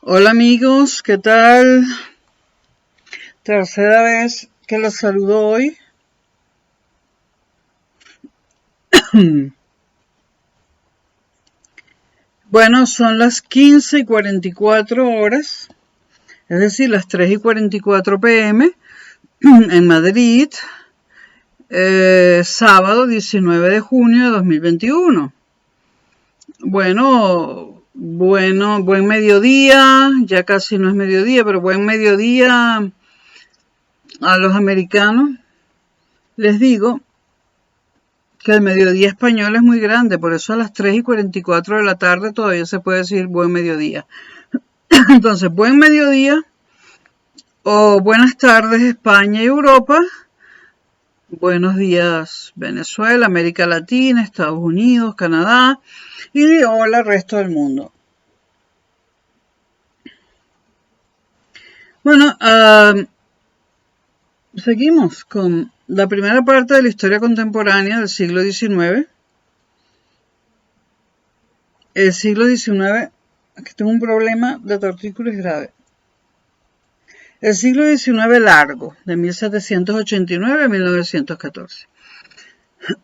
Hola amigos, ¿qué tal? Tercera vez que los saludo hoy. Bueno, son las 15:44 es decir, las 3:44 p.m. en Madrid, sábado 19 de junio de 2021. Buen mediodía, ya casi no es mediodía, pero buen mediodía a los americanos. Les digo que el mediodía español es muy grande, por eso a las 3:44 de la tarde todavía se puede decir buen mediodía. Entonces, buen mediodía o buenas tardes España y Europa, buenos días Venezuela, América Latina, Estados Unidos, Canadá y hola resto del mundo. Bueno, seguimos con la primera parte de la historia contemporánea del siglo XIX. El siglo XIX, aquí tengo un problema de tortícolis grave. El siglo XIX largo, de 1789 a 1914.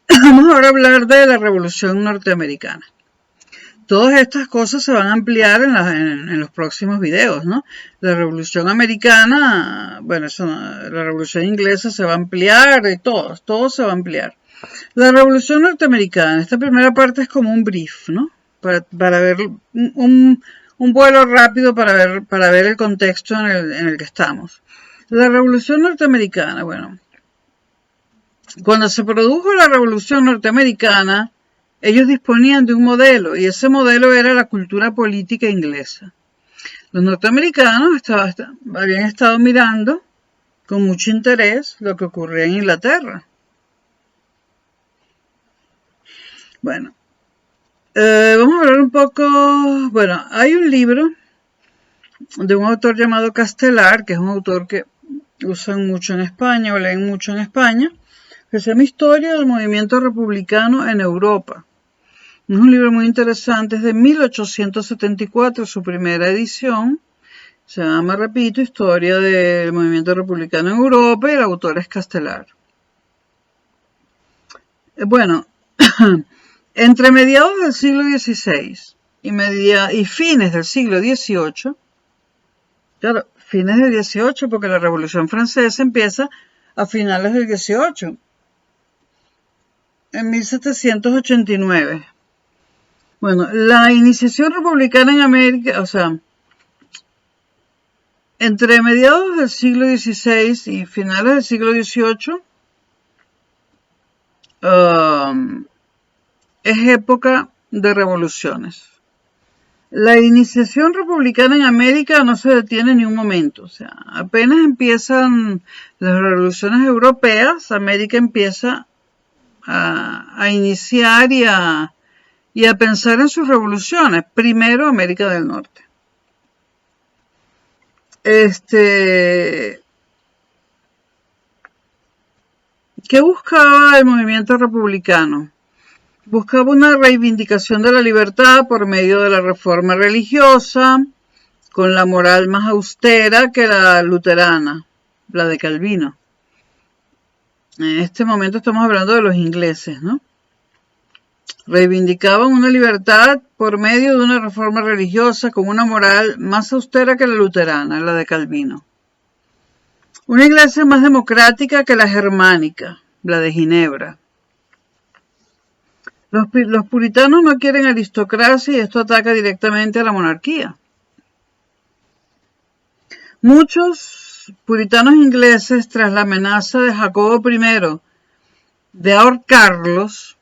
Vamos ahora a hablar de la Revolución Norteamericana. Todas estas cosas se van a ampliar en los próximos videos, ¿no? La Revolución Americana, bueno, la Revolución Inglesa se va a ampliar y todo se va a ampliar. La Revolución Norteamericana, esta primera parte es como un brief, ¿no? Para ver un vuelo rápido para ver el contexto en el que estamos. La Revolución Norteamericana, bueno, cuando se produjo la Revolución Norteamericana, ellos disponían de un modelo y ese modelo era la cultura política inglesa. Los norteamericanos habían estado mirando con mucho interés lo que ocurría en Inglaterra. Bueno, vamos a hablar un poco, bueno, hay un libro de un autor llamado Castelar, que es un autor que usan mucho en España o leen mucho en España, que se llama Historia del Movimiento Republicano en Europa. Es un libro muy interesante, es de 1874, su primera edición. Se llama, repito, Historia del Movimiento Republicano en Europa y el autor es Castelar. Bueno, entre mediados del siglo XVI y fines del siglo XVIII, claro, fines del XVIII porque la Revolución Francesa empieza a finales del XVIII, en 1789. Bueno, la iniciación republicana en América, o sea, entre mediados del siglo XVI y finales del siglo XVIII, es época de revoluciones. La iniciación republicana en América no se detiene ni un momento, o sea, apenas empiezan las revoluciones europeas, América empieza a iniciar y a pensar en sus revoluciones. Primero América del Norte. ¿Qué buscaba el movimiento republicano? Buscaba una reivindicación de la libertad por medio de la reforma religiosa, con la moral más austera que la luterana, la de Calvino. En este momento estamos hablando de los ingleses, ¿no? Reivindicaban una libertad por medio de una reforma religiosa con una moral más austera que la luterana, la de Calvino. Una iglesia más democrática que la germánica, la de Ginebra. Los puritanos no quieren aristocracia y esto ataca directamente a la monarquía. Muchos puritanos ingleses, tras la amenaza de Jacobo I de ahorcarlos,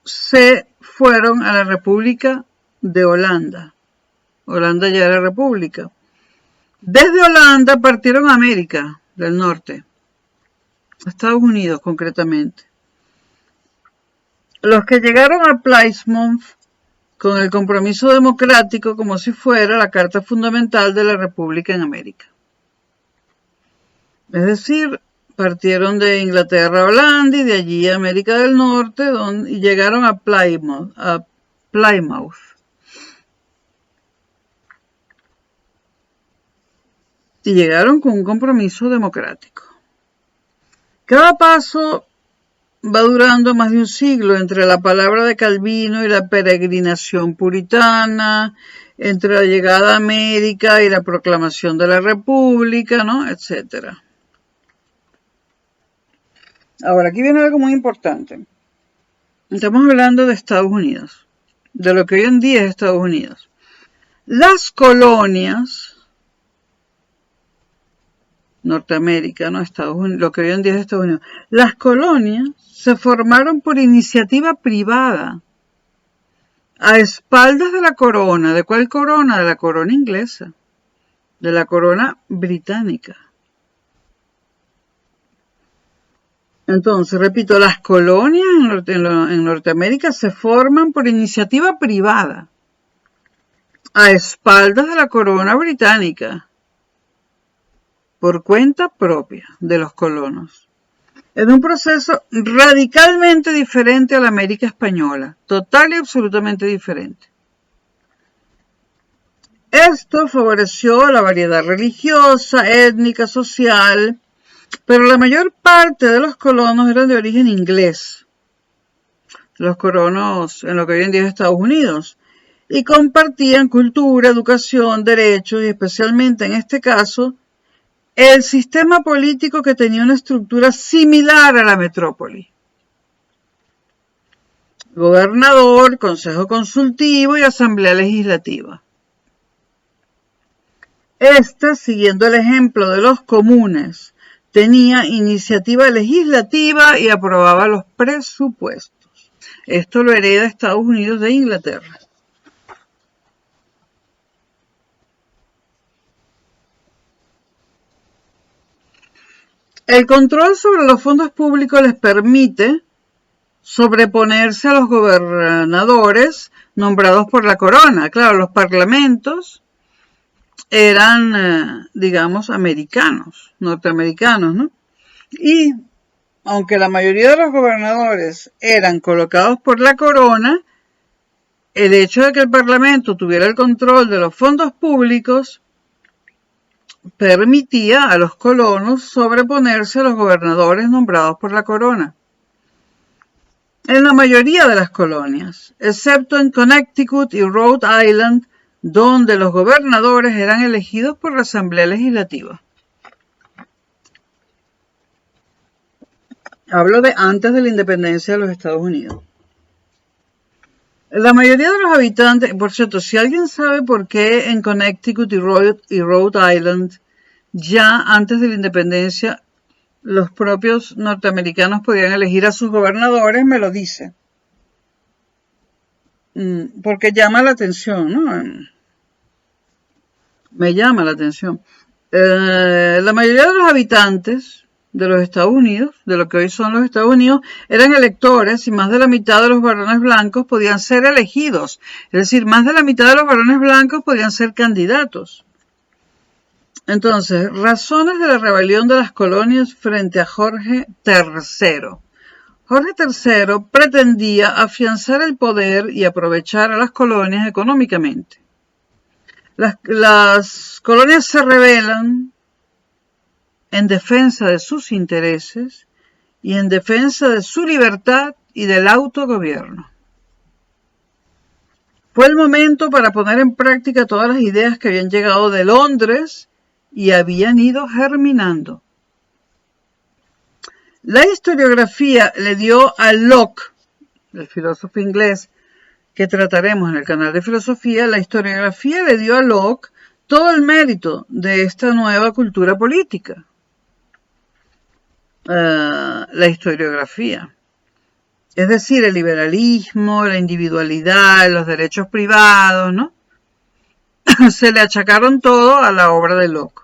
se fueron a la República de Holanda. Holanda ya era república. Desde Holanda partieron a América del Norte, a Estados Unidos concretamente. Los que llegaron a Plymouth con el compromiso democrático como si fuera la carta fundamental de la República en América. Es decir, partieron de Inglaterra a Holanda y de allí a América del Norte y llegaron a Plymouth. y llegaron con un compromiso democrático. Cada paso va durando más de un siglo entre la palabra de Calvino y la peregrinación puritana, entre la llegada a América y la proclamación de la República, ¿no? Etcétera. Ahora, aquí viene algo muy importante. Estamos hablando de Estados Unidos, de lo que hoy en día es Estados Unidos. Las colonias, Norteamérica, ¿no? Estados Unidos, lo que hoy en día es Estados Unidos. Las colonias se formaron por iniciativa privada, a espaldas de la corona. ¿De cuál corona? De la corona inglesa, de la corona británica. Entonces, repito, las colonias en Norteamérica se forman por iniciativa privada, a espaldas de la corona británica, por cuenta propia de los colonos. Es un proceso radicalmente diferente a la América española, total y absolutamente diferente. Esto favoreció la variedad religiosa, étnica, social, pero la mayor parte de los colonos eran de origen inglés, los colonos en lo que hoy en día es Estados Unidos, y compartían cultura, educación, derechos y especialmente en este caso, el sistema político que tenía una estructura similar a la metrópoli. Gobernador, consejo consultivo y asamblea legislativa. Esta, siguiendo el ejemplo de los comunes, tenía iniciativa legislativa y aprobaba los presupuestos. Esto lo hereda Estados Unidos de Inglaterra. El control sobre los fondos públicos les permite sobreponerse a los gobernadores nombrados por la corona. Claro, los parlamentos eran, digamos, americanos, norteamericanos, ¿no? Y aunque la mayoría de los gobernadores eran colocados por la corona, el hecho de que el parlamento tuviera el control de los fondos públicos permitía a los colonos sobreponerse a los gobernadores nombrados por la corona. En la mayoría de las colonias, excepto en Connecticut y Rhode Island, donde los gobernadores eran elegidos por la Asamblea Legislativa. Hablo de antes de la independencia de los Estados Unidos. La mayoría de los habitantes, por cierto, si alguien sabe por qué en Connecticut y Rhode Island, ya antes de la independencia, los propios norteamericanos podían elegir a sus gobernadores, me lo dice. Porque llama la atención, ¿no? Me llama la atención. La mayoría de los habitantes de los Estados Unidos, de lo que hoy son los Estados Unidos, eran electores y más de la mitad de los varones blancos podían ser elegidos. Es decir, más de la mitad de los varones blancos podían ser candidatos. Entonces, razones de la rebelión de las colonias frente a Jorge III. Jorge III pretendía afianzar el poder y aprovechar a las colonias económicamente. Las colonias se rebelan en defensa de sus intereses y en defensa de su libertad y del autogobierno. Fue el momento para poner en práctica todas las ideas que habían llegado de Londres y habían ido germinando. La historiografía le dio a Locke, el filósofo inglés que trataremos en el canal de filosofía, la historiografía le dio a Locke todo el mérito de esta nueva cultura política. La historiografía. Es decir, el liberalismo, la individualidad, los derechos privados, ¿no? Se le achacaron todo a la obra de Locke.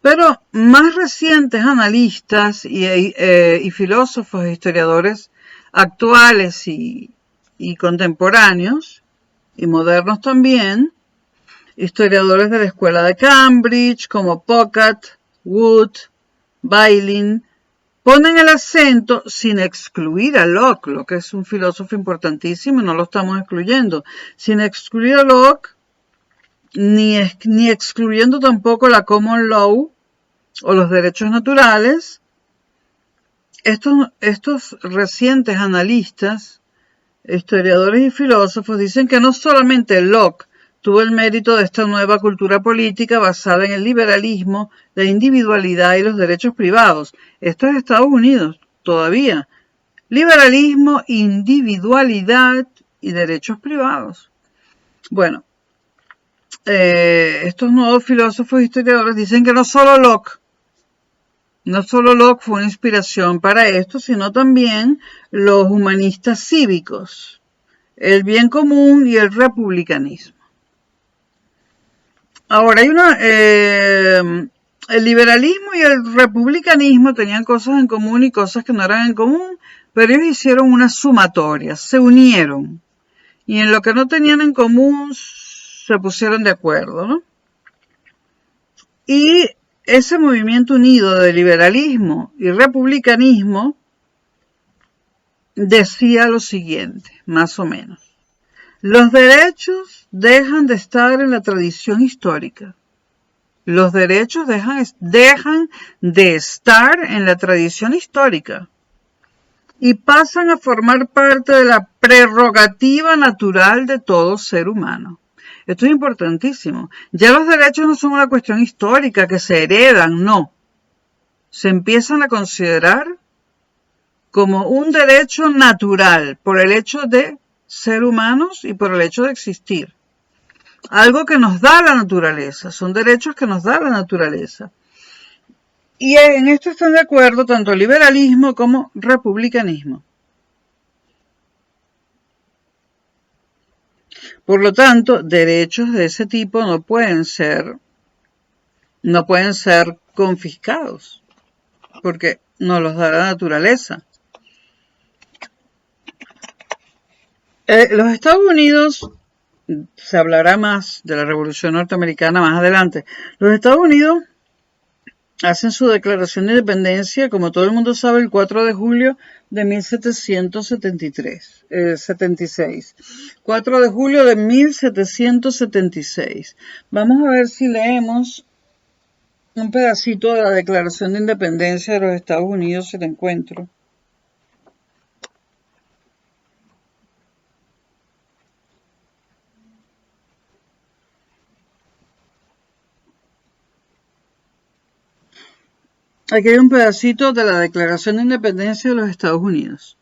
Pero más recientes analistas y filósofos e historiadores actuales y contemporáneos, y modernos también, historiadores de la escuela de Cambridge, como Pocket, Wood, Bailyn, ponen el acento sin excluir a Locke. Locke es un filósofo importantísimo y no lo estamos excluyendo. Sin excluir a Locke, ni excluyendo tampoco la common law o los derechos naturales. Estos recientes analistas, historiadores y filósofos dicen que no solamente Locke tuvo el mérito de esta nueva cultura política basada en el liberalismo, la individualidad y los derechos privados. Esto es Estados Unidos todavía. Liberalismo, individualidad y derechos privados. Bueno, estos nuevos filósofos e historiadores dicen que no solo Locke fue una inspiración para esto, sino también los humanistas cívicos, el bien común y el republicanismo. Ahora, el liberalismo y el republicanismo tenían cosas en común y cosas que no eran en común, pero ellos hicieron una sumatoria, se unieron, y en lo que no tenían en común se pusieron de acuerdo, ¿no? Y ese movimiento unido de liberalismo y republicanismo decía lo siguiente, más o menos. Los derechos dejan de estar en la tradición histórica. Los derechos dejan de estar en la tradición histórica y pasan a formar parte de la prerrogativa natural de todo ser humano. Esto es importantísimo. Ya los derechos no son una cuestión histórica que se heredan, no. Se empiezan a considerar como un derecho natural por el hecho de ser humanos y por el hecho de existir. Algo que nos da la naturaleza, son derechos que nos da la naturaleza. Y en esto están de acuerdo tanto el liberalismo como el republicanismo. Por lo tanto, derechos de ese tipo no pueden ser confiscados, porque nos los da la naturaleza. Los Estados Unidos, se hablará más de la Revolución Norteamericana más adelante. Los Estados Unidos hacen su declaración de independencia, como todo el mundo sabe, el 4 de julio de 1776. 4 de julio de 1776. Vamos a ver si leemos un pedacito de la Declaración de Independencia de los Estados Unidos, si la encuentro. Aquí hay un pedacito de la Declaración de Independencia de los Estados Unidos.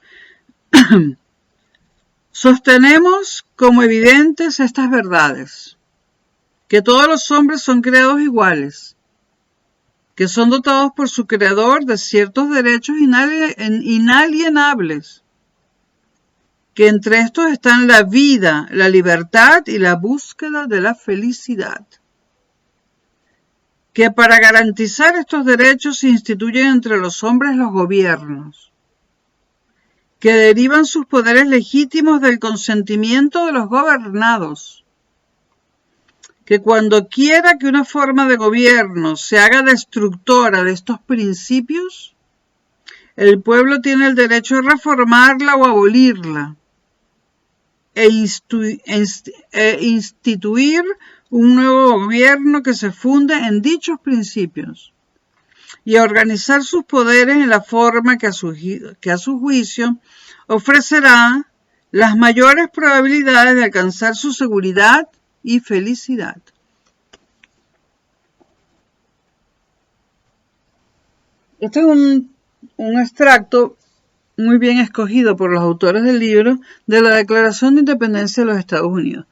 Sostenemos como evidentes estas verdades, que todos los hombres son creados iguales, que son dotados por su creador de ciertos derechos inalienables, que entre estos están la vida, la libertad y la búsqueda de la felicidad, que para garantizar estos derechos se instituyen entre los hombres los gobiernos, que derivan sus poderes legítimos del consentimiento de los gobernados, que cuando quiera que una forma de gobierno se haga destructora de estos principios, el pueblo tiene el derecho a reformarla o abolirla, e instituir un nuevo gobierno que se funde en dichos principios y a organizar sus poderes en la forma que a su juicio ofrecerá las mayores probabilidades de alcanzar su seguridad y felicidad. Este es un extracto muy bien escogido por los autores del libro de la Declaración de Independencia de los Estados Unidos.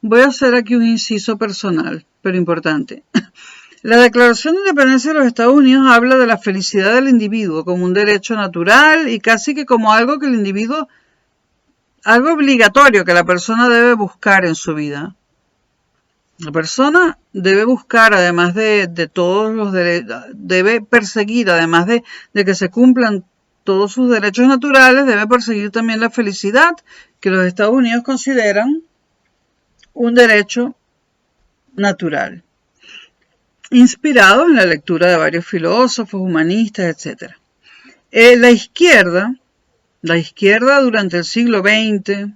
Voy a hacer aquí un inciso personal, pero importante. La Declaración de Independencia de los Estados Unidos habla de la felicidad del individuo como un derecho natural y casi que como algo que el individuo, algo obligatorio que la persona debe buscar en su vida. La persona debe buscar, además de todos los derechos, debe perseguir, además de que se cumplan todos sus derechos naturales, debe perseguir también la felicidad, que los Estados Unidos consideran un derecho natural, inspirado en la lectura de varios filósofos, humanistas, etc. La izquierda durante el siglo XX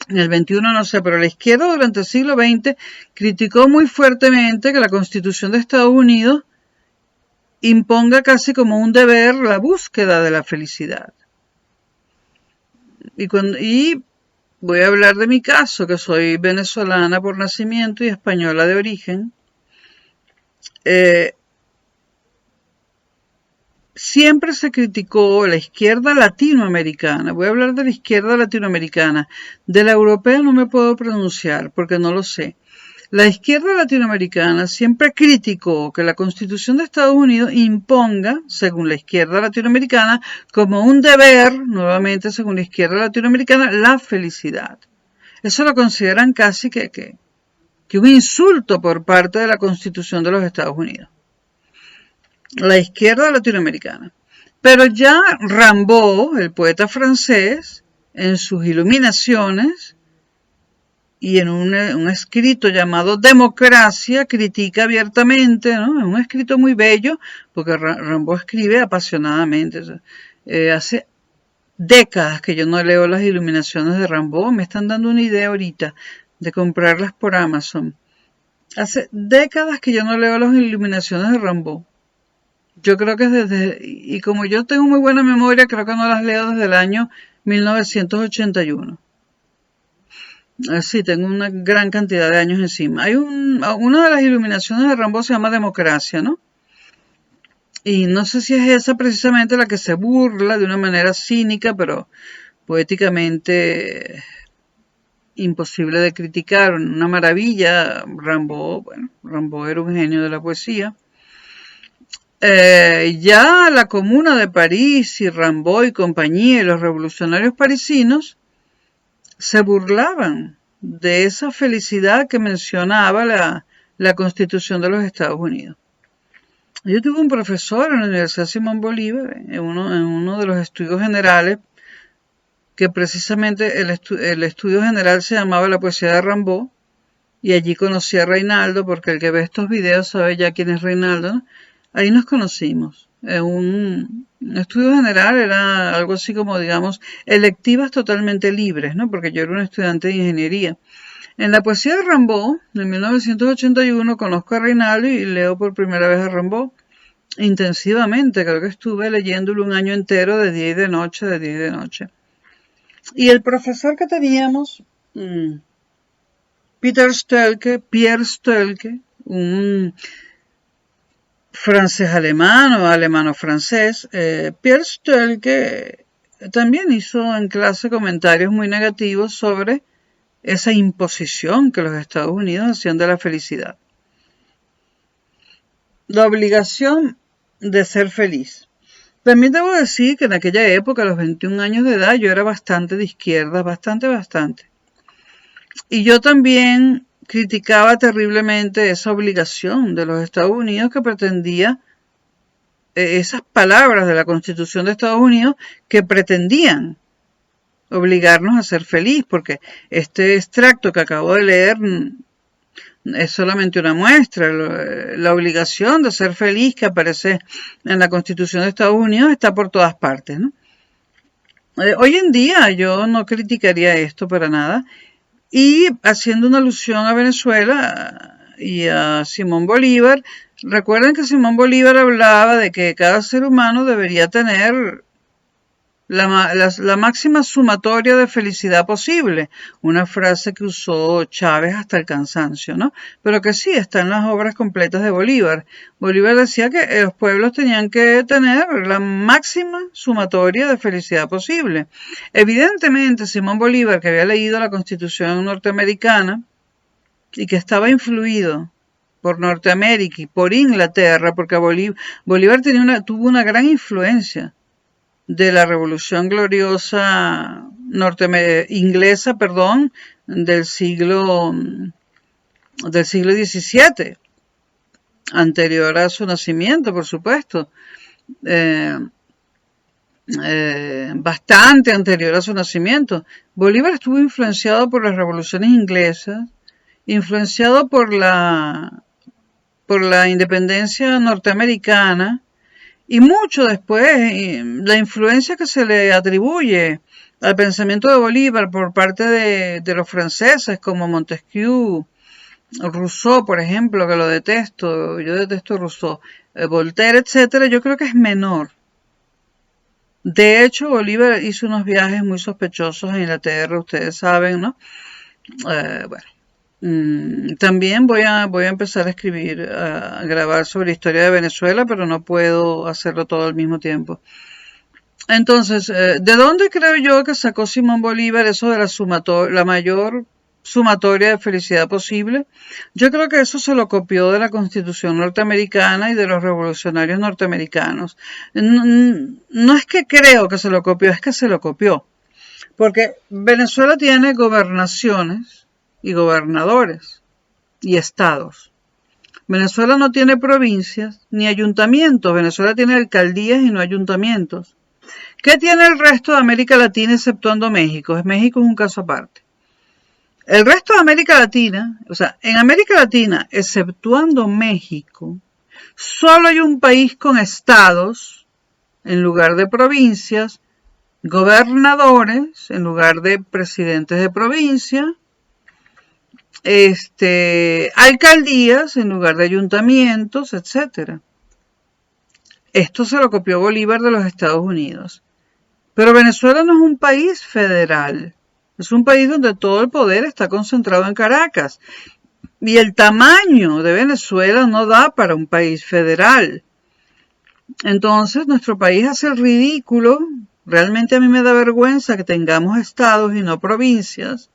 En el XXI no sé, pero la izquierda durante el siglo XX criticó muy fuertemente que la Constitución de Estados Unidos imponga casi como un deber la búsqueda de la felicidad. Y voy a hablar de mi caso, que soy venezolana por nacimiento y española de origen. Siempre se criticó la izquierda latinoamericana. Voy a hablar de la izquierda latinoamericana. De la europea no me puedo pronunciar porque no lo sé. La izquierda latinoamericana siempre criticó que la Constitución de Estados Unidos imponga, según la izquierda latinoamericana, como un deber, nuevamente según la izquierda latinoamericana, la felicidad. Eso lo consideran casi que un insulto por parte de la Constitución de los Estados Unidos. La izquierda latinoamericana. Pero ya Rimbaud, el poeta francés, en sus Iluminaciones y en un escrito llamado Democracia, critica abiertamente, ¿no? Es un escrito muy bello, porque Rimbaud escribe apasionadamente. Hace décadas que yo no leo las Iluminaciones de Rimbaud, me están dando una idea ahorita de comprarlas por Amazon. Hace décadas que yo no leo las Iluminaciones de Rimbaud. Yo creo que y como yo tengo muy buena memoria, creo que no las leo desde el año 1981. Sí, tengo una gran cantidad de años encima. Una de las Iluminaciones de Rimbaud se llama Democracia, ¿no? Y no sé si es esa precisamente la que se burla de una manera cínica, pero poéticamente imposible de criticar. Una maravilla. Rimbaud era un genio de la poesía. Ya la Comuna de París y Rimbaud y compañía y los revolucionarios parisinos se burlaban de esa felicidad que mencionaba la Constitución de los Estados Unidos. Yo tuve un profesor en la Universidad Simón Bolívar, en uno de los estudios generales, que precisamente el estudio general se llamaba La Poesía de Rimbaud, y allí conocí a Reinaldo, porque el que ve estos videos sabe ya quién es Reinaldo, ¿no? Ahí nos conocimos. Un estudio general era algo así como, digamos, electivas totalmente libres, ¿no? Porque yo era un estudiante de ingeniería. En la poesía de Rimbaud, en 1981, conozco a Reinaldo y leo por primera vez a Rimbaud intensivamente. Creo que estuve leyéndolo un año entero de día y de noche, de día y de noche. Y el profesor que teníamos, Pierre Stelke, un francés-alemán o alemano-francés, Pierre Stelke también hizo en clase comentarios muy negativos sobre esa imposición que los Estados Unidos hacían de la felicidad. La obligación de ser feliz. También debo decir que en aquella época, a los 21 años de edad, yo era bastante de izquierda, bastante. Y yo también criticaba terriblemente esa obligación de los Estados Unidos que pretendía, esas palabras de la Constitución de Estados Unidos que pretendían obligarnos a ser feliz, porque este extracto que acabo de leer es solamente una muestra. La obligación de ser feliz que aparece en la Constitución de Estados Unidos está por todas partes, ¿no? Hoy en día yo no criticaría esto para nada. Y haciendo una alusión a Venezuela y a Simón Bolívar, recuerden que Simón Bolívar hablaba de que cada ser humano debería tener la máxima sumatoria de felicidad posible, una frase que usó Chávez hasta el cansancio, ¿no? Pero que sí está en las obras completas de Bolívar. Bolívar decía que los pueblos tenían que tener la máxima sumatoria de felicidad posible. Evidentemente, Simón Bolívar, que había leído la Constitución norteamericana y que estaba influido por Norteamérica y por Inglaterra, porque Bolívar tuvo una gran influencia de la Revolución Gloriosa inglesa, del siglo XVII, anterior a su nacimiento, por supuesto, bastante anterior a su nacimiento. Bolívar estuvo influenciado por las revoluciones inglesas, influenciado por la independencia norteamericana, y mucho después, la influencia que se le atribuye al pensamiento de Bolívar por parte de los franceses como Montesquieu, Rousseau, por ejemplo, que lo detesto, yo detesto Rousseau, Voltaire, etcétera, yo creo que es menor. De hecho, Bolívar hizo unos viajes muy sospechosos en Inglaterra, ustedes saben, ¿no? Bueno, también voy a empezar a escribir, a grabar sobre la historia de Venezuela, pero no puedo hacerlo todo al mismo tiempo. Entonces, ¿de dónde creo yo que sacó Simón Bolívar eso de la mayor sumatoria de felicidad posible? Yo creo que eso se lo copió de la Constitución norteamericana y de los revolucionarios norteamericanos. No es que creo que se lo copió, es que se lo copió. Porque Venezuela tiene gobernaciones y gobernadores y estados. Venezuela no tiene provincias ni ayuntamientos. Venezuela tiene alcaldías y no ayuntamientos. ¿Qué tiene el resto de América Latina exceptuando México? México es un caso aparte. El resto de América Latina, o sea, en América Latina, exceptuando México, solo hay un país con estados en lugar de provincias, gobernadores en lugar de presidentes de provincia, alcaldías en lugar de ayuntamientos, etc. Esto se lo copió Bolívar de los Estados Unidos. Pero Venezuela no es un país federal, es un país donde todo el poder está concentrado en Caracas. Y el tamaño de Venezuela no da para un país federal. Entonces nuestro país hace el ridículo. Realmente a mí me da vergüenza que tengamos estados y no provincias,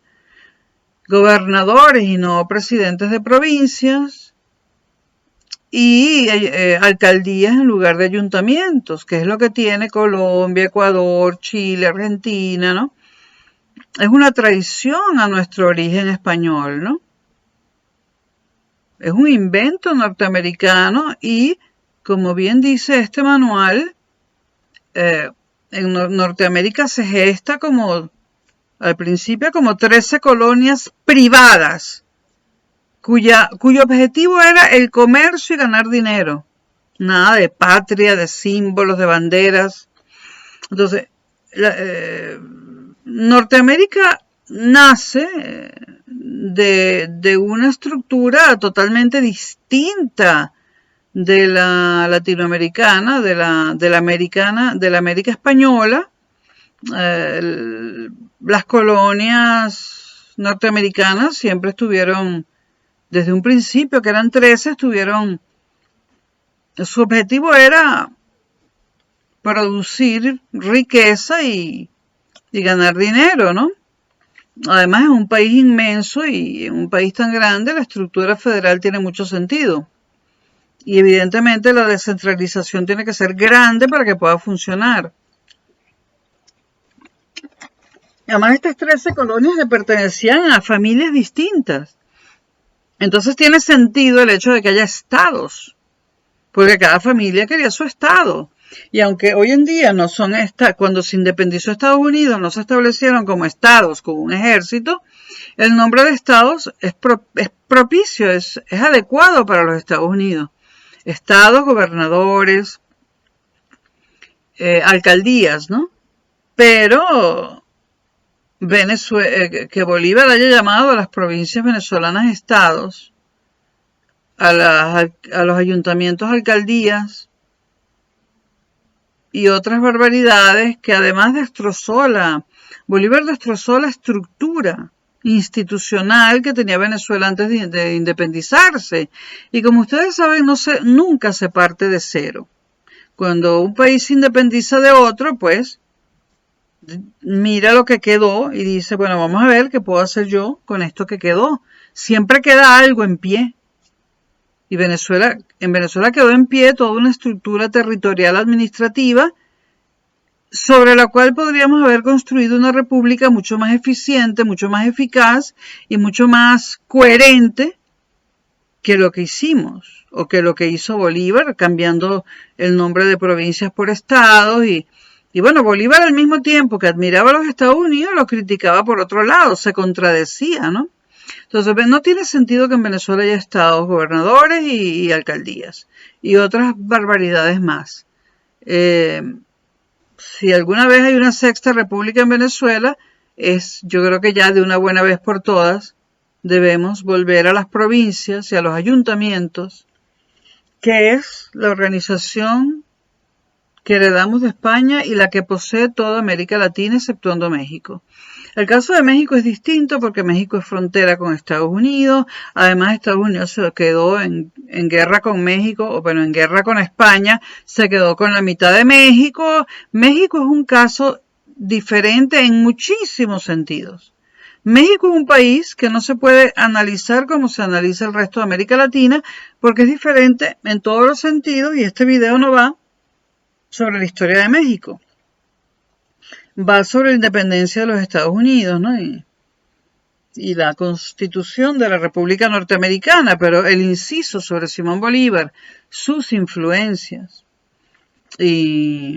gobernadores y no presidentes de provincias, y alcaldías en lugar de ayuntamientos, que es lo que tiene Colombia, Ecuador, Chile, Argentina, ¿no? Es una traición a nuestro origen español, ¿no? Es un invento norteamericano y, como bien dice este manual, en Norteamérica se gesta como, al principio, como 13 colonias privadas, cuyo objetivo era el comercio y ganar dinero. Nada de patria, de símbolos, de banderas. Entonces, Norteamérica nace de una estructura totalmente distinta de la latinoamericana, de la América española. Las colonias norteamericanas siempre estuvieron, desde un principio, que eran 13, su objetivo era producir riqueza y ganar dinero, ¿no? Además es un país inmenso y en un país tan grande la estructura federal tiene mucho sentido. Y evidentemente la descentralización tiene que ser grande para que pueda funcionar. Además estas 13 colonias le pertenecían a familias distintas. Entonces tiene sentido el hecho de que haya estados, porque cada familia quería su estado. Y aunque hoy en día no son cuando se independizó Estados Unidos no se establecieron como estados, como un ejército, el nombre de estados es propicio, es adecuado para los Estados Unidos. Estados, gobernadores, alcaldías, ¿no? Pero que Bolívar haya llamado a las provincias venezolanas estados, a los ayuntamientos, alcaldías y otras barbaridades que además Bolívar destrozó la estructura institucional que tenía Venezuela antes de independizarse. Y como ustedes saben, nunca se parte de cero. Cuando un país se independiza de otro, pues mira lo que quedó y dice, bueno, vamos a ver qué puedo hacer yo con esto que quedó. Siempre queda algo en pie. Y en Venezuela quedó en pie toda una estructura territorial administrativa sobre la cual podríamos haber construido una república mucho más eficiente, mucho más eficaz y mucho más coherente que lo que hicimos, o que lo que hizo Bolívar, cambiando el nombre de provincias por estados. Y bueno, Bolívar al mismo tiempo que admiraba a los Estados Unidos, lo criticaba por otro lado, se contradecía, ¿no? Entonces, no tiene sentido que en Venezuela haya estados, gobernadores y alcaldías, y otras barbaridades más. si alguna vez hay una sexta república en Venezuela, yo creo que ya de una buena vez por todas debemos volver a las provincias y a los ayuntamientos, que es la organización que heredamos de España y la que posee toda América Latina, exceptuando México. El caso de México es distinto porque México es frontera con Estados Unidos. Además, Estados Unidos se quedó en guerra con México, o bueno, en guerra con España, se quedó con la mitad de México. México es un caso diferente en muchísimos sentidos. México es un país que no se puede analizar como se analiza el resto de América Latina porque es diferente en todos los sentidos y este video no va sobre la historia de México. Va sobre la independencia de los Estados Unidos, ¿no? Y la constitución de la República Norteamericana, pero el inciso sobre Simón Bolívar, sus influencias y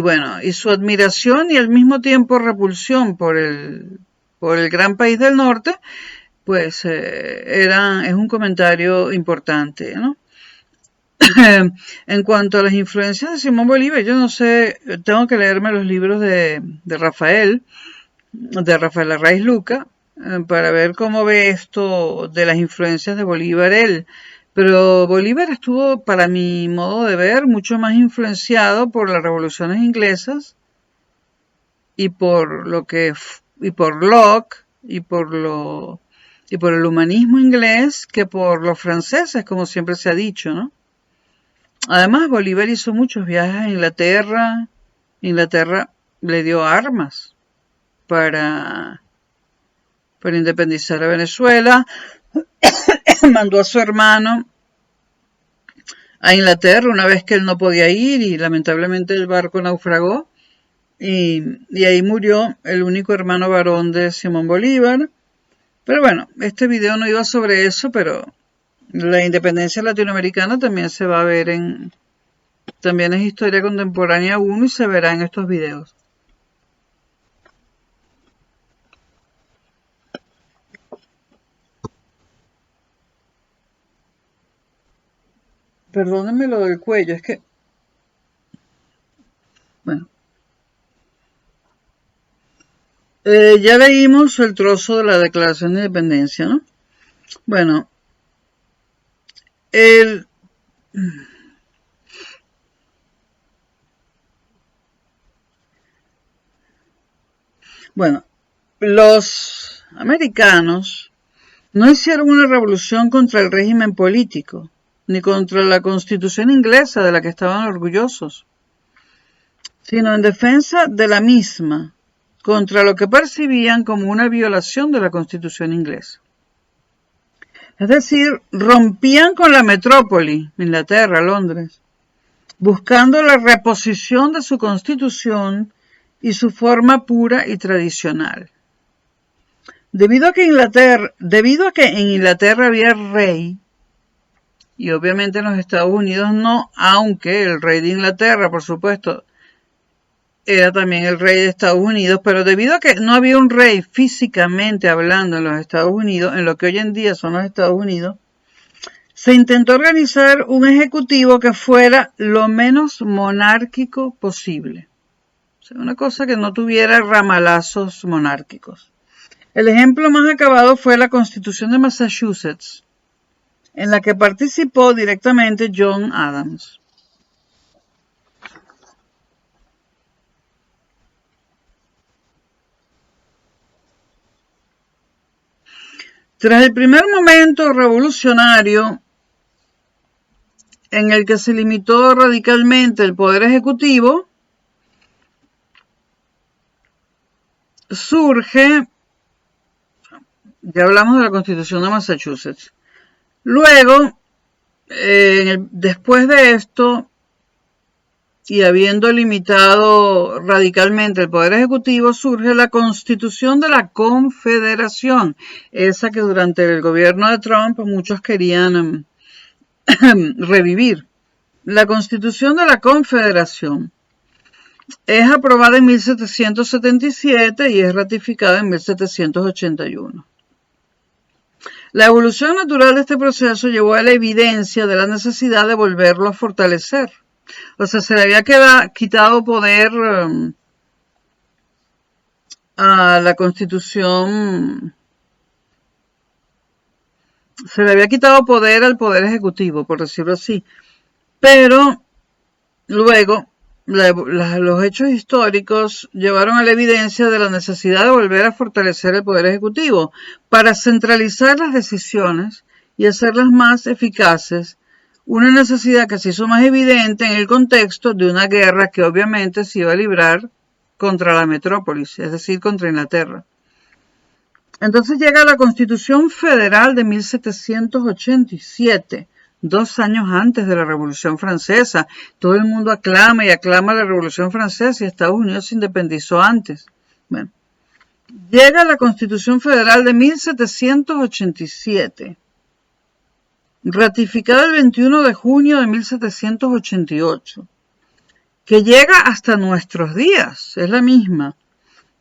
bueno, y su admiración y al mismo tiempo repulsión por el gran país del norte, pues es un comentario importante, ¿no? En cuanto a las influencias de Simón Bolívar, yo no sé, tengo que leerme los libros de Rafael Arraiz Luca, para ver cómo ve esto de las influencias de Bolívar él. Pero Bolívar estuvo, para mi modo de ver, mucho más influenciado por las revoluciones inglesas y por Locke y por el humanismo inglés que por los franceses, como siempre se ha dicho, ¿no? Además, Bolívar hizo muchos viajes a Inglaterra. Inglaterra le dio armas para independizar a Venezuela. Mandó a su hermano a Inglaterra una vez que él no podía ir y lamentablemente el barco naufragó. Y ahí murió el único hermano varón de Simón Bolívar. Pero bueno, este video no iba sobre eso, pero la independencia latinoamericana también se va a ver también es historia contemporánea 1 y se verá en estos videos. Perdónenme lo del cuello, es que... Bueno. Ya leímos el trozo de la Declaración de Independencia, ¿no? Bueno. Bueno, los americanos no hicieron una revolución contra el régimen político, ni contra la Constitución inglesa de la que estaban orgullosos, sino en defensa de la misma, contra lo que percibían como una violación de la Constitución inglesa. Es decir, rompían con la metrópoli, Inglaterra, Londres, buscando la reposición de su constitución y su forma pura y tradicional. Debido a que en Inglaterra había rey, y obviamente en los Estados Unidos no, aunque el rey de Inglaterra, por supuesto, era también el rey de Estados Unidos, pero debido a que no había un rey físicamente hablando en los Estados Unidos, en lo que hoy en día son los Estados Unidos, se intentó organizar un ejecutivo que fuera lo menos monárquico posible. O sea, una cosa que no tuviera ramalazos monárquicos. El ejemplo más acabado fue la Constitución de Massachusetts, en la que participó directamente John Adams. Tras el primer momento revolucionario en el que se limitó radicalmente el poder ejecutivo, surge, ya hablamos de la Constitución de Massachusetts, luego, después de esto, y habiendo limitado radicalmente el poder ejecutivo, surge la Constitución de la Confederación, esa que durante el gobierno de Trump muchos querían revivir. La Constitución de la Confederación es aprobada en 1777 y es ratificada en 1781. La evolución natural de este proceso llevó a la evidencia de la necesidad de volverlo a fortalecer. O sea, se le había quitado poder a la Constitución, se le había quitado poder al Poder Ejecutivo, por decirlo así. Pero luego los hechos históricos llevaron a la evidencia de la necesidad de volver a fortalecer el Poder Ejecutivo para centralizar las decisiones y hacerlas más eficaces, una necesidad que se hizo más evidente en el contexto de una guerra que obviamente se iba a librar contra la metrópolis, es decir, contra Inglaterra. Entonces llega la Constitución Federal de 1787, 2 años antes de la Revolución Francesa. Todo el mundo aclama y aclama la Revolución Francesa y Estados Unidos se independizó antes. Bueno, llega la Constitución Federal de 1787, ratificada el 21 de junio de 1788, que llega hasta nuestros días, es la misma,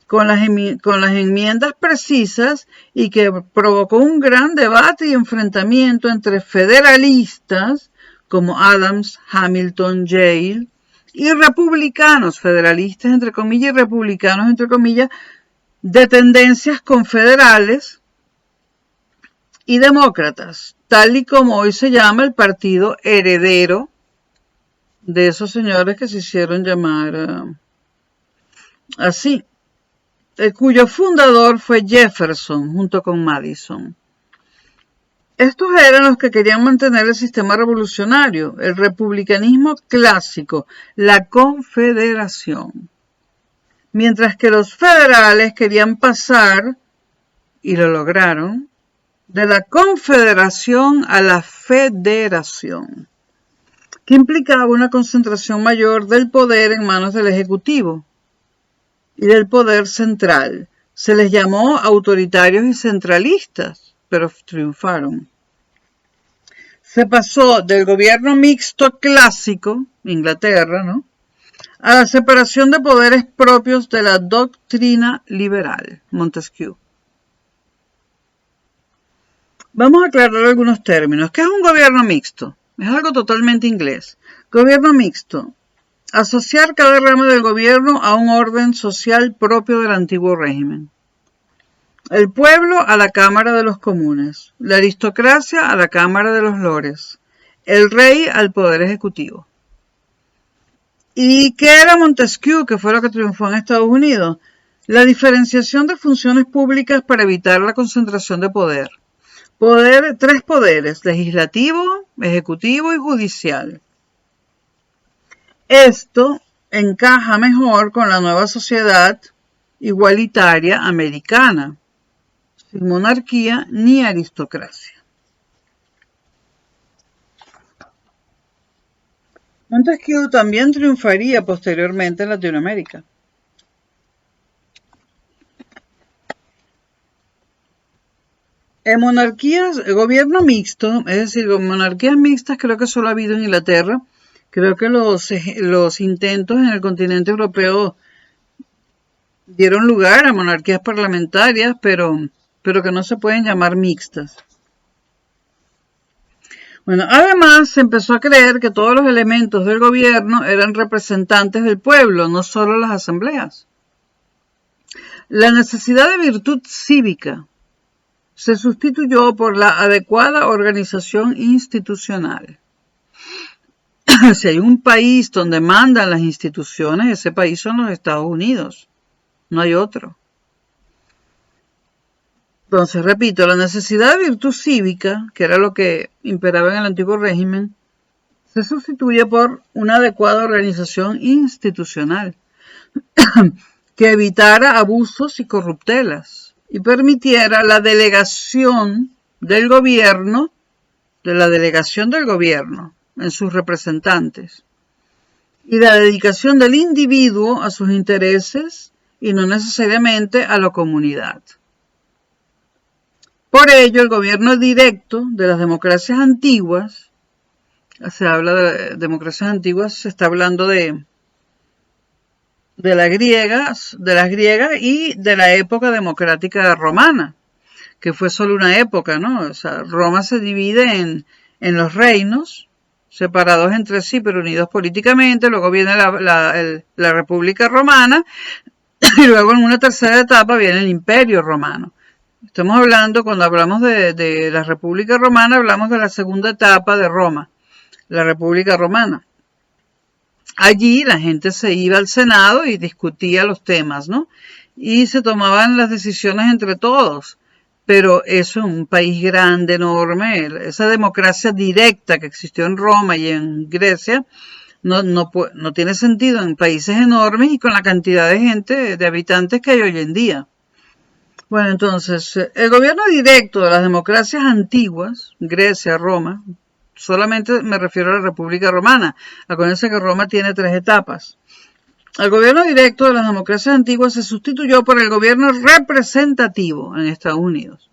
con las enmiendas precisas y que provocó un gran debate y enfrentamiento entre federalistas como Adams, Hamilton, Yale y republicanos, federalistas entre comillas y republicanos entre comillas, de tendencias confederales y demócratas, tal y como hoy se llama el partido heredero de esos señores que se hicieron llamar así, cuyo fundador fue Jefferson junto con Madison. Estos eran los que querían mantener el sistema revolucionario, el republicanismo clásico, la confederación. Mientras que los federales querían pasar, y lo lograron, de la confederación a la federación, que implicaba una concentración mayor del poder en manos del Ejecutivo y del poder central. Se les llamó autoritarios y centralistas, pero triunfaron. Se pasó del gobierno mixto clásico, Inglaterra, ¿no?, a la separación de poderes propios de la doctrina liberal, Montesquieu. Vamos a aclarar algunos términos. ¿Qué es un gobierno mixto? Es algo totalmente inglés. Gobierno mixto. Asociar cada rama del gobierno a un orden social propio del antiguo régimen. El pueblo a la Cámara de los Comunes, la aristocracia a la Cámara de los Lores, el rey al Poder Ejecutivo. ¿Y qué era Montesquieu, que fue lo que triunfó en Estados Unidos? La diferenciación de funciones públicas para evitar la concentración de poder. Tres poderes, legislativo, ejecutivo y judicial. Esto encaja mejor con la nueva sociedad igualitaria americana, sin monarquía ni aristocracia. Montesquieu también triunfaría posteriormente en Latinoamérica. En monarquías, gobierno mixto, es decir, monarquías mixtas creo que solo ha habido en Inglaterra. Creo que los intentos en el continente europeo dieron lugar a monarquías parlamentarias, pero que no se pueden llamar mixtas. Bueno, además se empezó a creer que todos los elementos del gobierno eran representantes del pueblo, no solo las asambleas. La necesidad de virtud cívica se sustituyó por la adecuada organización institucional. Si hay un país donde mandan las instituciones, ese país son los Estados Unidos. No hay otro. Entonces, repito, la necesidad de virtud cívica, que era lo que imperaba en el antiguo régimen, se sustituye por una adecuada organización institucional que evitara abusos y corruptelas y permitiera la delegación del gobierno, en sus representantes y la dedicación del individuo a sus intereses y no necesariamente a la comunidad. Por ello, el gobierno directo de las democracias antiguas, se habla de democracias antiguas, se está hablando de las griegas y de la época democrática romana, que fue solo una época, ¿no? O sea, Roma se divide en los reinos, separados entre sí pero unidos políticamente, luego viene la República Romana y luego en una tercera etapa viene el Imperio Romano. Estamos hablando, cuando hablamos de la República Romana, hablamos de la segunda etapa de Roma, la República Romana. Allí la gente se iba al Senado y discutía los temas, ¿no? Y se tomaban las decisiones entre todos. Pero eso, un país grande, enorme, esa democracia directa que existió en Roma y en Grecia, no tiene sentido en países enormes y con la cantidad de gente, de habitantes que hay hoy en día. Bueno, entonces, el gobierno directo de las democracias antiguas, Grecia, Roma, solamente me refiero a la República Romana. Acuérdense que Roma tiene 3 etapas. El gobierno directo de las democracias antiguas se sustituyó por el gobierno representativo en Estados Unidos.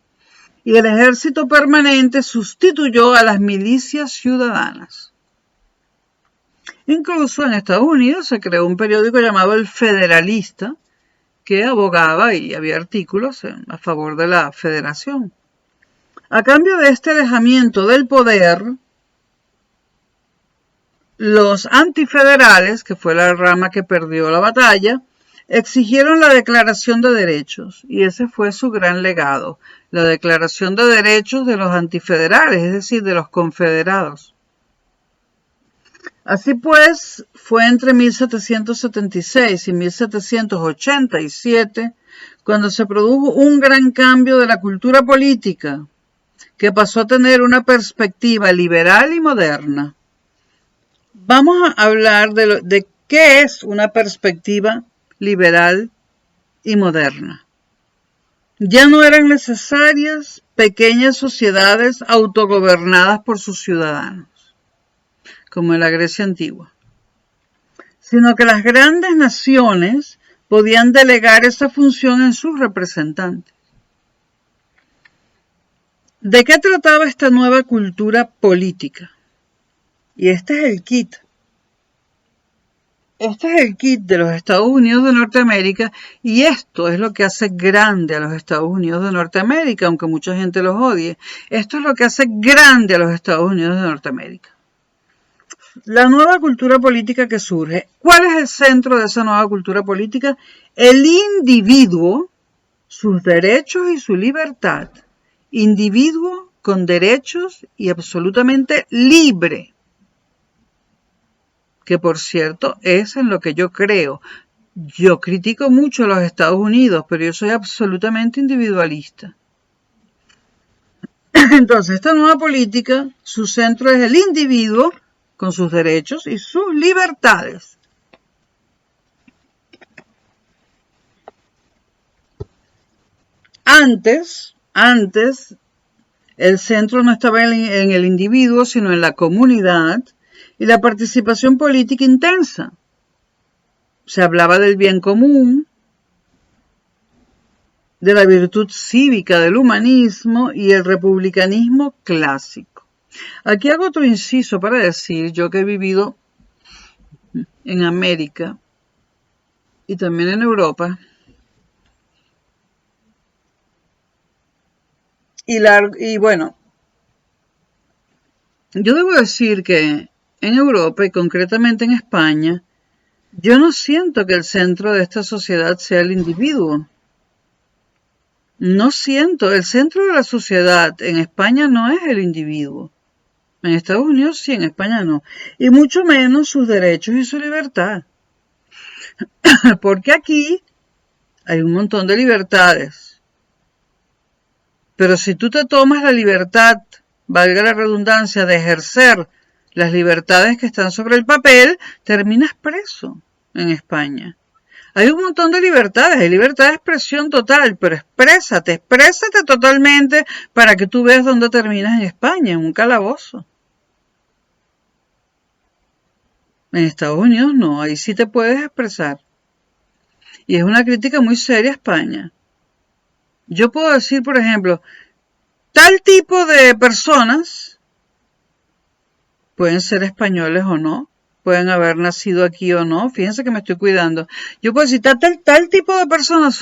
Y el ejército permanente sustituyó a las milicias ciudadanas. Incluso en Estados Unidos se creó un periódico llamado El Federalista, que abogaba y había artículos a favor de la federación. A cambio de este alejamiento del poder, los antifederales, que fue la rama que perdió la batalla, exigieron la Declaración de Derechos, y ese fue su gran legado, la Declaración de Derechos de los antifederales, es decir, de los confederados. Así pues, fue entre 1776 y 1787 cuando se produjo un gran cambio de la cultura política, que pasó a tener una perspectiva liberal y moderna. Vamos a hablar de qué es una perspectiva liberal y moderna. Ya no eran necesarias pequeñas sociedades autogobernadas por sus ciudadanos, como en la Grecia antigua, sino que las grandes naciones podían delegar esa función en sus representantes. ¿De qué trataba esta nueva cultura política? Y este es el kit. Este es el kit de los Estados Unidos de Norteamérica, y esto es lo que hace grande a los Estados Unidos de Norteamérica, aunque mucha gente los odie. Esto es lo que hace grande a los Estados Unidos de Norteamérica. La nueva cultura política que surge. ¿Cuál es el centro de esa nueva cultura política? El individuo, sus derechos y su libertad. Individuo con derechos y absolutamente libre. Que por cierto es en lo que yo creo. Yo critico mucho a los Estados Unidos, pero yo soy absolutamente individualista. Entonces, esta nueva política, su centro es el individuo con sus derechos y sus libertades. Antes, el centro no estaba en el individuo, sino en la comunidad y la participación política intensa. Se hablaba del bien común, de la virtud cívica, del humanismo y el republicanismo clásico. Aquí hago otro inciso para decir, yo que he vivido en América y también en Europa, y bueno, yo debo decir que en Europa y concretamente en España, yo no siento que el centro de esta sociedad sea el individuo. No siento, el centro de la sociedad en España no es el individuo. En Estados Unidos sí, en España no. Y mucho menos sus derechos y su libertad. Porque aquí hay un montón de libertades. Pero si tú te tomas la libertad, valga la redundancia, de ejercer las libertades que están sobre el papel, terminas preso en España. Hay un montón de libertades, hay libertad de expresión total, pero exprésate totalmente para que tú veas dónde terminas en España, en un calabozo. En Estados Unidos no, ahí sí te puedes expresar. Y es una crítica muy seria a España. Yo puedo decir, por ejemplo, tal tipo de personas pueden ser españoles o no, pueden haber nacido aquí o no, fíjense que me estoy cuidando. Yo puedo decir, tal tipo de personas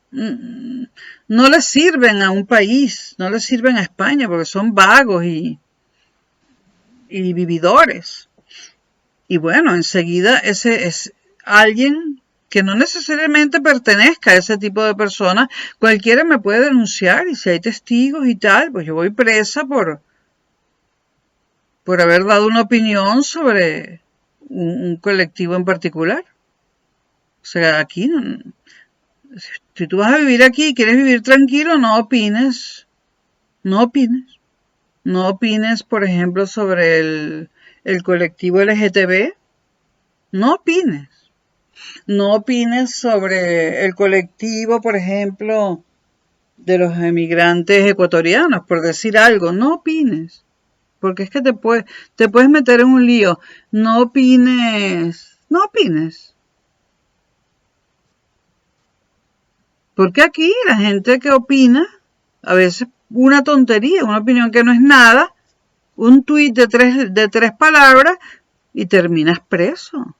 no les sirven a un país, no les sirven a España porque son vagos y y vividores. Y bueno, enseguida ese es alguien que no necesariamente pertenezca a ese tipo de personas. Cualquiera me puede denunciar y si hay testigos y tal, pues yo voy presa por haber dado una opinión sobre un colectivo en particular. O sea, aquí, si tú vas a vivir aquí y quieres vivir tranquilo, no opines. No opines. No opines, por ejemplo, sobre el colectivo LGTB. No opines. No opines sobre el colectivo, por ejemplo, de los emigrantes ecuatorianos, por decir algo. No opines. Porque es que te puedes meter en un lío. No opines. No opines. Porque aquí la gente que opina, a veces una tontería, una opinión que no es nada, un tuit de tres palabras y terminas preso.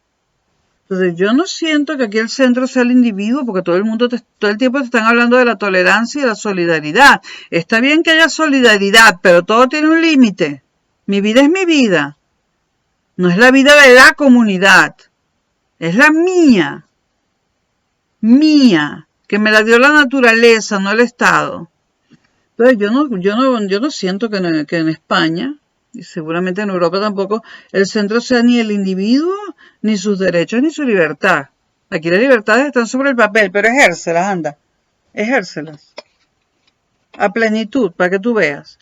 Entonces yo no siento que aquí el centro sea el individuo, porque todo el tiempo te están hablando de la tolerancia y de la solidaridad. Está bien que haya solidaridad, pero todo tiene un límite. Mi vida es mi vida. No es la vida de la comunidad. Es la mía. Mía. Que me la dio la naturaleza, no el Estado. Entonces yo no siento que en España, y seguramente en Europa tampoco, el centro sea ni el individuo, ni sus derechos, ni su libertad. Aquí las libertades están sobre el papel, pero ejércelas, anda. Ejércelas. A plenitud, para que tú veas.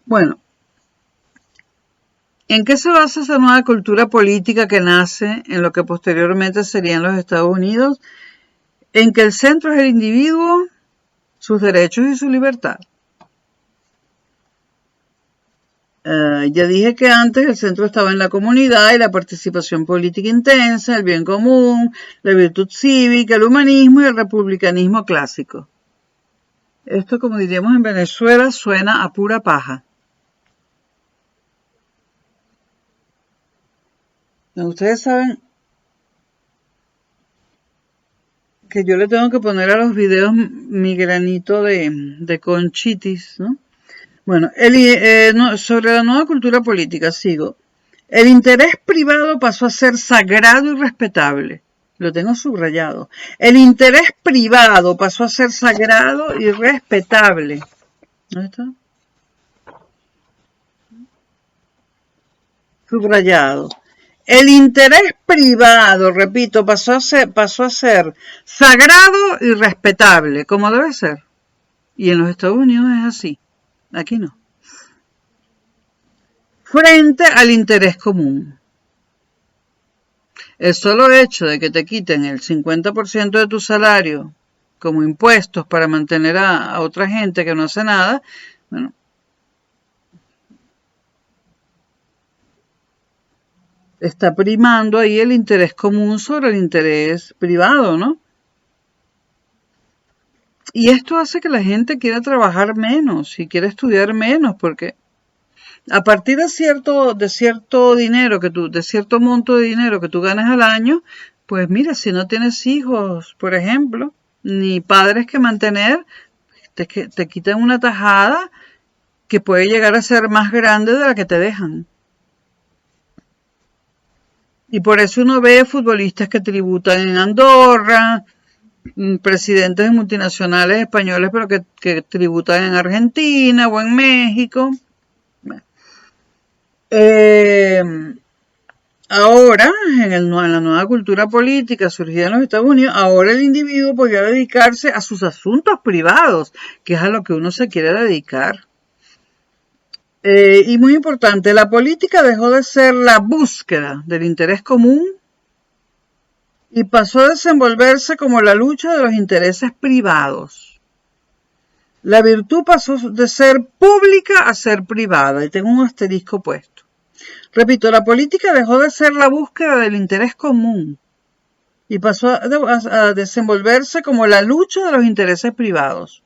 Bueno, ¿en qué se basa esa nueva cultura política que nace en lo que posteriormente serían los Estados Unidos? En que el centro es el individuo, sus derechos y su libertad. Ya dije que antes el centro estaba en la comunidad y la participación política intensa, el bien común, la virtud cívica, el humanismo y el republicanismo clásico. Esto, como diríamos en Venezuela, suena a pura paja. Ustedes saben que yo le tengo que poner a los videos mi granito de conchitis, ¿no? Bueno, sobre la nueva cultura política, sigo. El interés privado pasó a ser sagrado y respetable. Lo tengo subrayado. El interés privado pasó a ser sagrado y respetable. ¿Dónde está? Subrayado. El interés privado, repito, pasó a ser sagrado y respetable, como debe ser. Y en los Estados Unidos es así. Aquí no. Frente al interés común. El solo hecho de que te quiten el 50% de tu salario como impuestos para mantener a otra gente que no hace nada, bueno, está primando ahí el interés común sobre el interés privado, ¿no? Y esto hace que la gente quiera trabajar menos y quiera estudiar menos, porque a partir de cierto dinero de cierto monto de dinero que tú ganas al año, pues mira, si no tienes hijos, por ejemplo, ni padres que mantener, te quitan una tajada que puede llegar a ser más grande de la que te dejan. Y por eso uno ve futbolistas que tributan en Andorra, presidentes de multinacionales españoles, pero que tributan en Argentina o en México. Ahora, en la nueva cultura política surgida en los Estados Unidos, ahora el individuo podría dedicarse a sus asuntos privados, que es a lo que uno se quiere dedicar. Y muy importante, la política dejó de ser la búsqueda del interés común y pasó a desenvolverse como la lucha de los intereses privados. La virtud pasó de ser pública a ser privada, y tengo un asterisco puesto. Repito, la política dejó de ser la búsqueda del interés común y pasó a desenvolverse como la lucha de los intereses privados.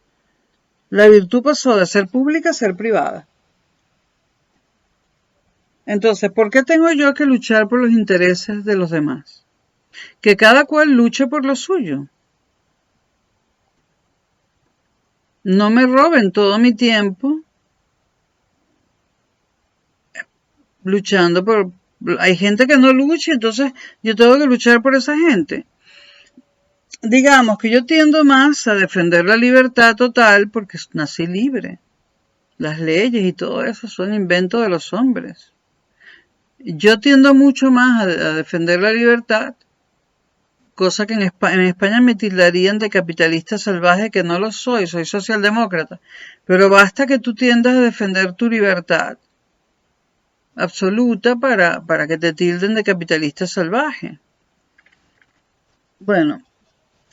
La virtud pasó de ser pública a ser privada. Entonces, ¿por qué tengo yo que luchar por los intereses de los demás? Que cada cual luche por lo suyo. No me roben todo mi tiempo luchando por... Hay gente que no lucha, entonces yo tengo que luchar por esa gente. Digamos que yo tiendo más a defender la libertad total porque nací libre. Las leyes y todo eso son inventos de los hombres. Yo tiendo mucho más a defender la libertad, cosa que en España me tildarían de capitalista salvaje, que no lo soy socialdemócrata. Pero basta que tú tiendas a defender tu libertad absoluta para que te tilden de capitalista salvaje. Bueno,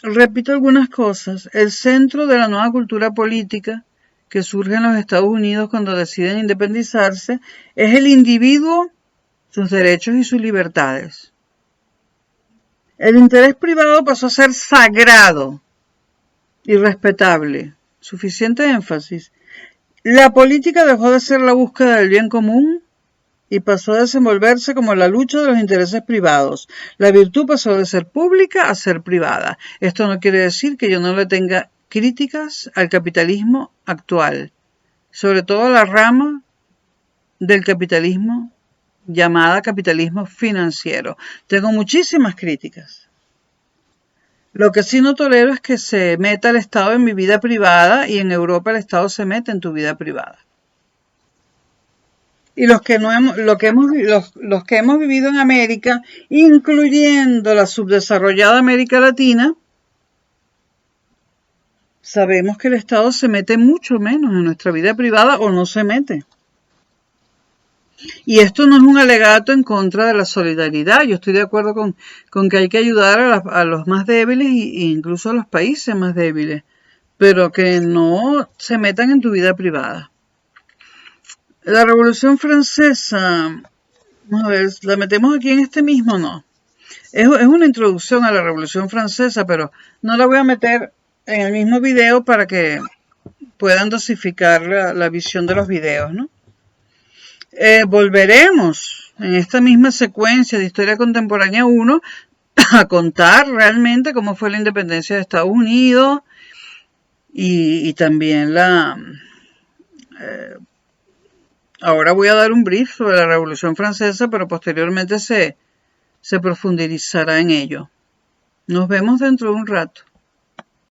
repito algunas cosas. El centro de la nueva cultura política que surge en los Estados Unidos cuando deciden independizarse es el individuo, sus derechos y sus libertades. El interés privado pasó a ser sagrado y respetable. Suficiente énfasis. La política dejó de ser la búsqueda del bien común y pasó a desenvolverse como la lucha de los intereses privados. La virtud pasó de ser pública a ser privada. Esto no quiere decir que yo no le tenga críticas al capitalismo actual, sobre todo a la rama del capitalismo llamada capitalismo financiero. Tengo muchísimas críticas. Lo que sí no tolero es que se meta el Estado en mi vida privada y en Europa el Estado se mete en tu vida privada. Y los que hemos vivido en América, incluyendo la subdesarrollada América Latina, sabemos que el Estado se mete mucho menos en nuestra vida privada o no se mete. Y esto no es un alegato en contra de la solidaridad. Yo estoy de acuerdo con que hay que ayudar a los más débiles e incluso a los países más débiles, pero que no se metan en tu vida privada. La Revolución Francesa, vamos a ver, ¿la metemos aquí en este mismo? No. Es una introducción a la Revolución Francesa, pero no la voy a meter en el mismo video para que puedan dosificar la visión de los videos, ¿no? Volveremos en esta misma secuencia de Historia Contemporánea 1 a contar realmente cómo fue la independencia de Estados Unidos y también ahora voy a dar un brief sobre la Revolución Francesa, pero posteriormente se profundizará en ello. Nos vemos dentro de un rato.